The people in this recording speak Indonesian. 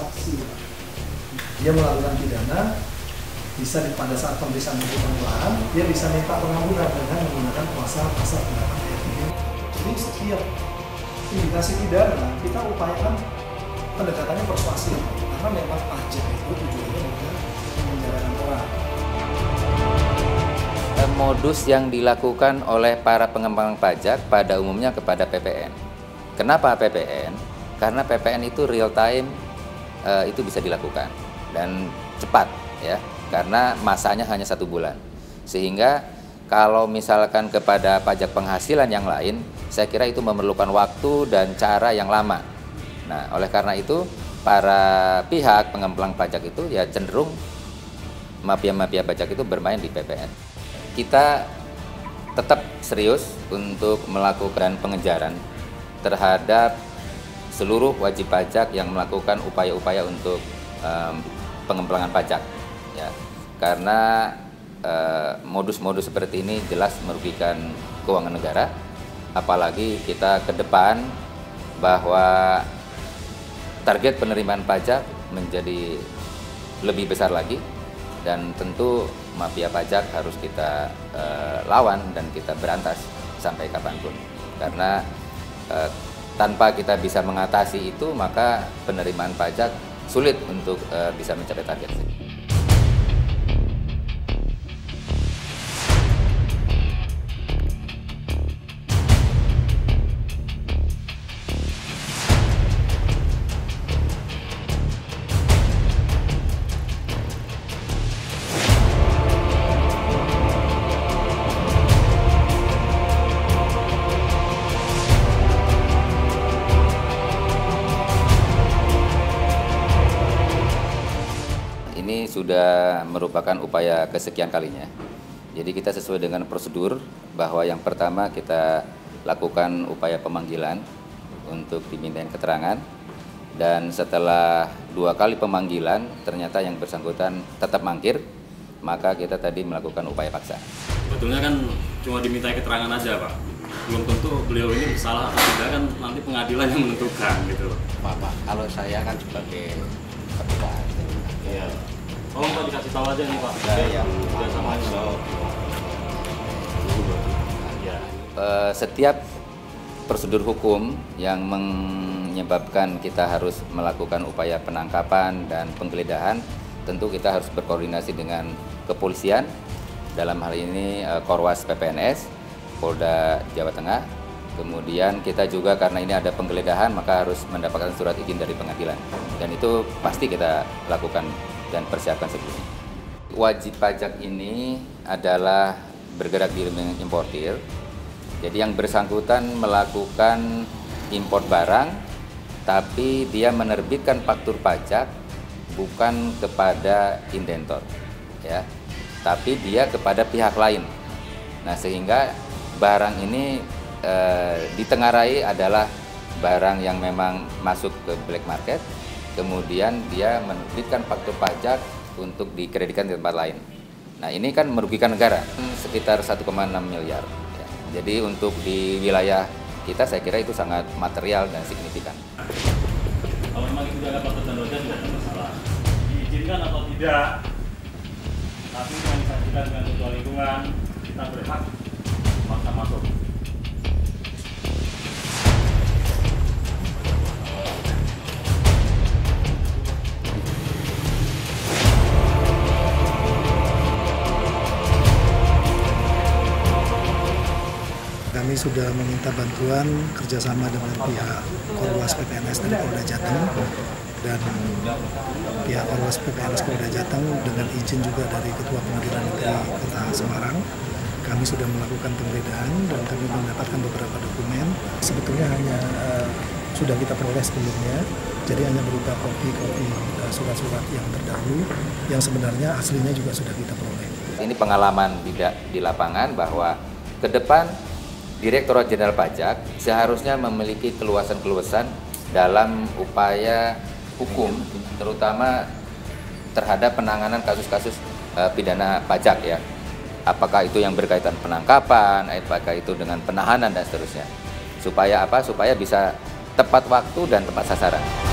transaksi. Dia melakukan pidana, bisa pada saat pemeriksaan itu tambahan, dia bisa minta pengampunan dengan menggunakan pasal 8 ayat 3. Jadi setiap indikasi pidana kita upayakan pendekatannya persuasif, karena memang pajak itu tujuannya adalah memenjarakan orang. Modus yang dilakukan oleh para pengembang pajak pada umumnya kepada PPN. Kenapa PPN? Karena PPN itu real time, itu bisa dilakukan dan cepat ya, karena masanya hanya 1 bulan. Sehingga kalau misalkan kepada pajak penghasilan yang lain, saya kira itu memerlukan waktu dan cara yang lama. Nah, oleh karena itu para pihak pengembang pajak itu ya cenderung mafia-mafia pajak itu bermain di PPN. Kita tetap serius untuk melakukan pengejaran terhadap seluruh wajib pajak yang melakukan upaya-upaya untuk pengembangan pajak, ya. Karena modus-modus seperti ini jelas merugikan keuangan negara, apalagi kita ke depan bahwa target penerimaan pajak menjadi lebih besar lagi, dan tentu mafia pajak harus kita lawan dan kita berantas sampai kapanpun. Karena tanpa kita bisa mengatasi itu, maka penerimaan pajak sulit untuk bisa mencapai target. Ini sudah merupakan upaya kesekian kalinya. Jadi kita sesuai dengan prosedur bahwa yang pertama kita lakukan upaya pemanggilan untuk dimintain keterangan, dan setelah 2 kali pemanggilan ternyata yang bersangkutan tetap mangkir, maka kita tadi melakukan upaya paksa. Sebetulnya kan cuma dimintai keterangan aja, Pak. Belum tentu beliau ini bersalah atau tidak, kan nanti pengadilan yang menentukan gitu. Pak, kalau saya kan sebagai ketua. Iya. Tolong Pak dikasih tahu aja nih Pak. Yang masuk. Ya. Setiap prosedur hukum yang menyebabkan kita harus melakukan upaya penangkapan dan penggeledahan, tentu kita harus berkoordinasi dengan kepolisian, dalam hal ini Korwas PPNS, Polda Jawa Tengah. Kemudian kita juga karena ini ada penggeledahan, maka harus mendapatkan surat izin dari pengadilan, dan itu pasti kita lakukan dan persiapkan sebelumnya. Wajib pajak ini adalah bergerak di bidang importir. Jadi yang bersangkutan melakukan impor barang, tapi dia menerbitkan faktur pajak bukan kepada indentor, ya, tapi dia kepada pihak lain. Nah, sehingga barang ini ditengarai adalah barang yang memang masuk ke black market, kemudian dia menerbitkan faktur pajak untuk dikreditkan di tempat lain. Nah, ini kan merugikan negara sekitar 1,6 miliar. Ya. Jadi untuk di wilayah kita saya kira itu sangat material dan signifikan. Kalau memang itu ada faktur dan dosa tidak ada masalah. Diizinkan atau tidak, tapi yang disajikan dengan ketua lingkungan, kita berhak paksa masuk. Kami sudah meminta bantuan kerjasama dengan pihak Korwas PPNS dari Polda Jateng, dan pihak Korwas PPNS Polda Jateng dengan izin juga dari Ketua Pengadilan Negeri Kota Semarang. Kami sudah melakukan penggeledahan dan kami mendapatkan beberapa dokumen. Sebetulnya hanya sudah kita peroleh sebelumnya, jadi hanya berupa kopi-kopi surat-surat yang terdahulu, yang sebenarnya aslinya juga sudah kita peroleh. Ini pengalaman di lapangan bahwa ke depan Direktorat Jenderal Pajak seharusnya memiliki keluasan-keluasan dalam upaya hukum, terutama terhadap penanganan kasus-kasus pidana pajak, ya. Apakah itu yang berkaitan penangkapan, apakah itu dengan penahanan dan seterusnya. Supaya apa? Supaya bisa tepat waktu dan tepat sasaran.